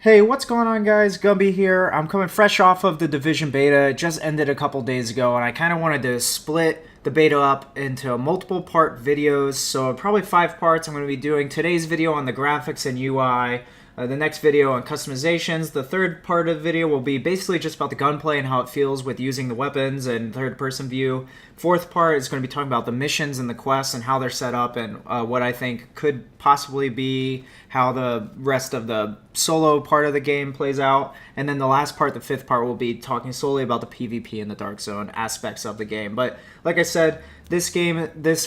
Hey, what's going on, guys? Gumby here. I'm coming fresh off of the Division beta. It just ended a couple days ago, and I kind of wanted to split the beta up into multiple part videos. So, probably 5 parts. I'm going to be doing today's video on the graphics and UI, the next video on customizations. The third part of the video will be basically just about the gunplay and how it feels with using the weapons and third-person view. Fourth part is going to be talking about the missions and the quests and how they're set up and what I think could possibly be how the rest of the solo part of the game plays out. And then the last part, the fifth part, will be talking solely about the PvP and the Dark Zone aspects of the game. But like I said, this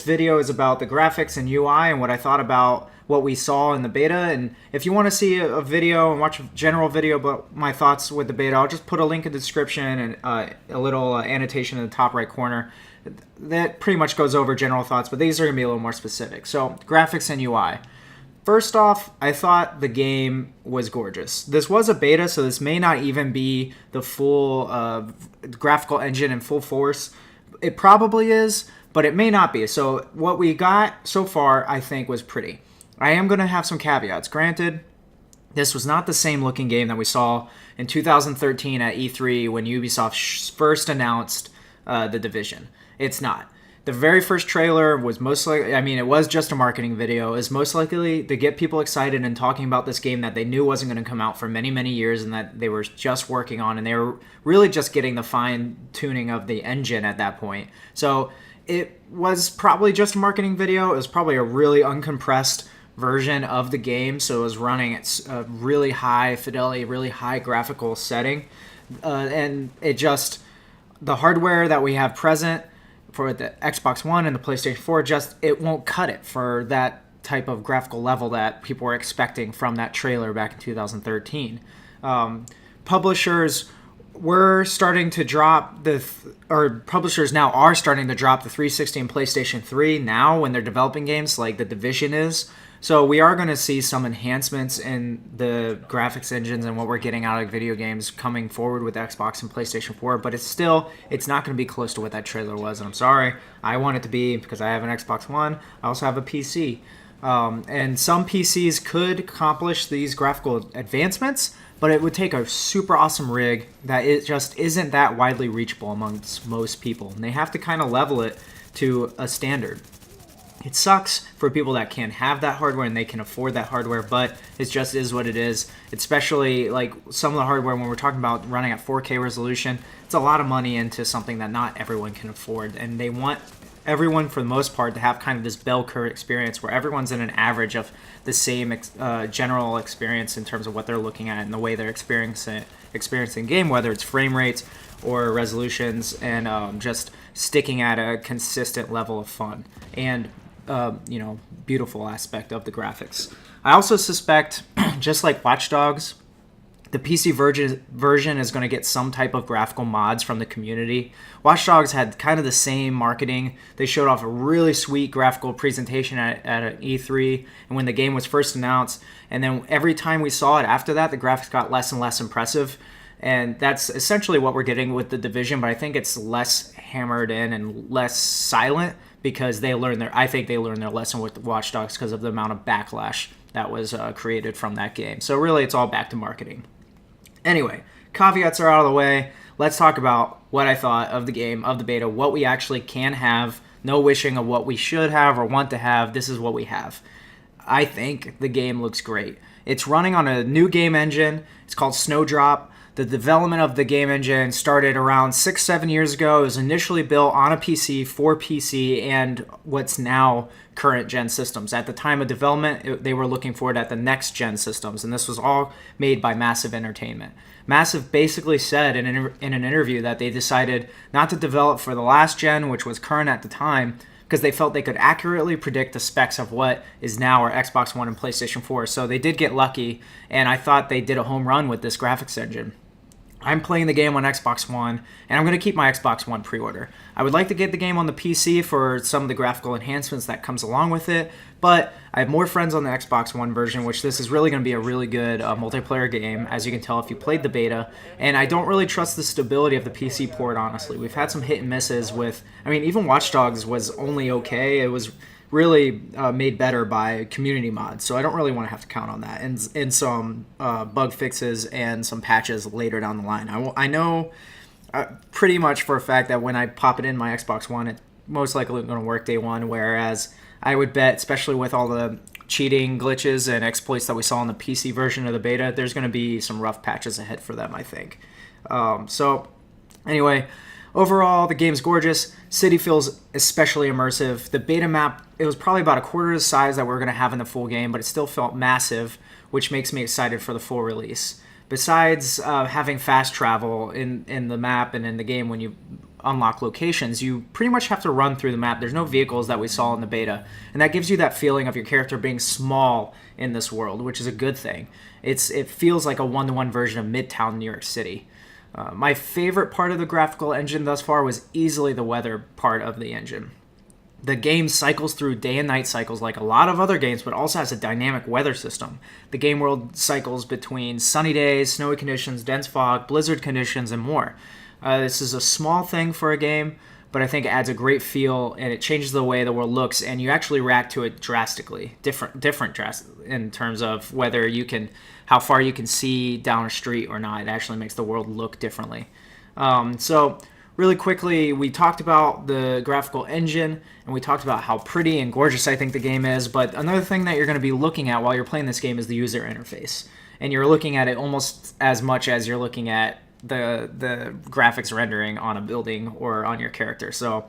video is about the graphics and UI and what I thought about what we saw in the beta. And if you want to see a video and watch a general video about my thoughts with the beta, I'll just put a link in the description and a little annotation in the top right corner. That pretty much goes over general thoughts, but these are going to be a little more specific. So, graphics and UI. First off, I thought the game was gorgeous. This was a beta, so this may not even be the full graphical engine in full force. It probably is, but it may not be. So what we got so far, I think, was pretty. I am going to have some caveats. Granted, this was not the same looking game that we saw in 2013 at E3 when Ubisoft first announced The Division. It's not. The very first trailer was most likely, it was just a marketing video. It was most likely to get people excited and talking about this game that they knew wasn't going to come out for many, many years and that they were just working on. And they were really just getting the fine tuning of the engine at that point. So it was probably just a marketing video. It was probably a really uncompressed version of the game. So it was running at a really high fidelity, really high graphical setting. And the hardware that we have present for the Xbox One and the PlayStation 4, it won't cut it for that type of graphical level that people were expecting from that trailer back in 2013. Publishers were starting to drop publishers now are starting to drop the 360 and PlayStation 3 now when they're developing games like The Division is. So we are going to see some enhancements in the graphics engines and what we're getting out of video games coming forward with Xbox and PlayStation 4, but it's not going to be close to what that trailer was, and I'm sorry. I want it to be because I have an Xbox One. I also have a PC. And some PCs could accomplish these graphical advancements, but it would take a super awesome rig that it just isn't that widely reachable amongst most people, and they have to kind of level it to a standard. It sucks for people that can't have that hardware and they can afford that hardware, but it just is what it is. Especially like some of the hardware when we're talking about running at 4K resolution, it's a lot of money into something that not everyone can afford. And they want everyone, for the most part, to have kind of this bell curve experience where everyone's in an average of the same general experience in terms of what they're looking at and the way they're experiencing game, whether it's frame rates or resolutions, and just sticking at a consistent level of fun and beautiful aspect of the graphics. I also suspect, just like Watch Dogs, the PC version is going to get some type of graphical mods from the community. Watch Dogs had kind of the same marketing. They showed off a really sweet graphical presentation at an E3 and when the game was first announced. And then every time we saw it after that, the graphics got less and less impressive. And that's essentially what we're getting with The Division, but I think it's less hammered in and less silent because I think they learned their lesson with Watch Dogs because of the amount of backlash that was created from that game. So really, it's all back to marketing. Anyway, caveats are out of the way. Let's talk about what I thought of the game, of the beta, what we actually can have. No wishing of what we should have or want to have. This is what we have. I think the game looks great. It's running on a new game engine. It's called Snowdrop. The development of the game engine started around 6-7 years ago. It was initially built on a PC for PC and what's now current gen systems. At the time of development, they were looking for it at the next gen systems, and this was all made by Massive Entertainment. Massive basically said in an interview that they decided not to develop for the last gen, which was current at the time, because they felt they could accurately predict the specs of what is now our Xbox One and PlayStation 4. So they did get lucky, and I thought they did a home run with this graphics engine. I'm playing the game on Xbox One, and I'm going to keep my Xbox One pre-order. I would like to get the game on the PC for some of the graphical enhancements that comes along with it, but I have more friends on the Xbox One version, which this is really going to be a really good multiplayer game, as you can tell if you played the beta, and I don't really trust the stability of the PC port, honestly. We've had some hit and misses with, even Watch Dogs was only okay. It was really made better by community mods. So I don't really want to have to count on that. And some bug fixes and some patches later down the line. I know pretty much for a fact that when I pop it in my Xbox One, it's most likely going to work day one, whereas I would bet, especially with all the cheating glitches and exploits that we saw in the PC version of the beta, there's going to be some rough patches ahead for them, I think. So anyway, overall, the game's gorgeous. City feels especially immersive. The beta map, it was probably about a quarter of the size that we're going to have in the full game, but it still felt massive, which makes me excited for the full release. Besides having fast travel in the map and in the game when you unlock locations, you pretty much have to run through the map. There's no vehicles that we saw in the beta, and that gives you that feeling of your character being small in this world, which is a good thing. It feels like a one-to-one version of Midtown New York City. My favorite part of the graphical engine thus far was easily the weather part of the engine. The game cycles through day and night cycles like a lot of other games, but also has a dynamic weather system. The game world cycles between sunny days, snowy conditions, dense fog, blizzard conditions, and more. This is a small thing for a game, but I think it adds a great feel, and it changes the way the world looks, and you actually react to it drastically, different in terms of whether you can, how far you can see down a street or not. It actually makes the world look differently. So really quickly, we talked about the graphical engine, and we talked about how pretty and gorgeous I think the game is, but another thing that you're going to be looking at while you're playing this game is the user interface. And you're looking at it almost as much as you're looking at the graphics rendering on a building or on your character. So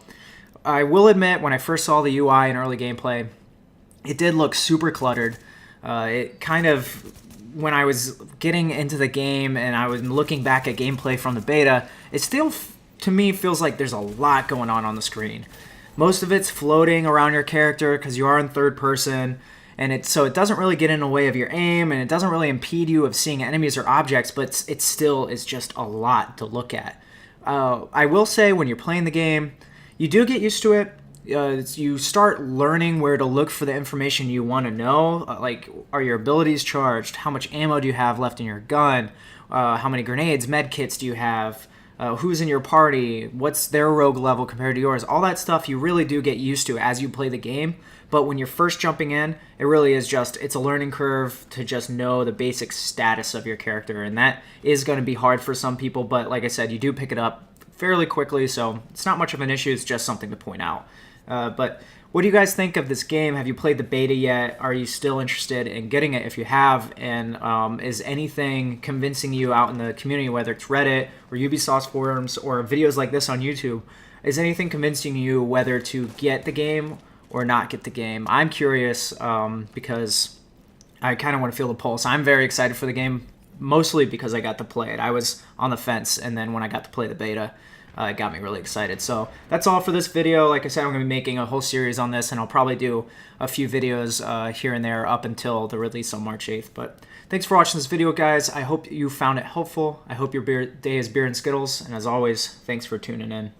I will admit, when I first saw the UI in early gameplay, it did look super cluttered. It kind of, when I was getting into the game and I was looking back at gameplay from the beta, it still to me feels like there's a lot going on the screen. Most of it's floating around your character because you are in third person, and so it doesn't really get in the way of your aim, and it doesn't really impede you of seeing enemies or objects, but it still is just a lot to look at. I will say, when you're playing the game, you do get used to it. You start learning where to look for the information you want to know, like, are your abilities charged? How much ammo do you have left in your gun? How many grenades, med kits do you have? Who's in your party? What's their rogue level compared to yours? All that stuff you really do get used to as you play the game. But when you're first jumping in, it really is it's a learning curve to just know the basic status of your character. And that is going to be hard for some people. But like I said, you do pick it up fairly quickly. So it's not much of an issue. It's just something to point out. But what do you guys think of this game? Have you played the beta yet? Are you still interested in getting it if you have? And is anything convincing you out in the community, whether it's Reddit or Ubisoft forums or videos like this on YouTube, is anything convincing you whether to get the game or not get the game? I'm curious because I kind of want to feel the pulse. I'm very excited for the game, mostly because I got to play it. I was on the fence, and then when I got to play the beta, it got me really excited. So that's all for this video. Like I said, I'm going to be making a whole series on this, and I'll probably do a few videos here and there up until the release on March 8th. But thanks for watching this video, guys. I hope you found it helpful. I hope your day is beer and Skittles. And as always, thanks for tuning in.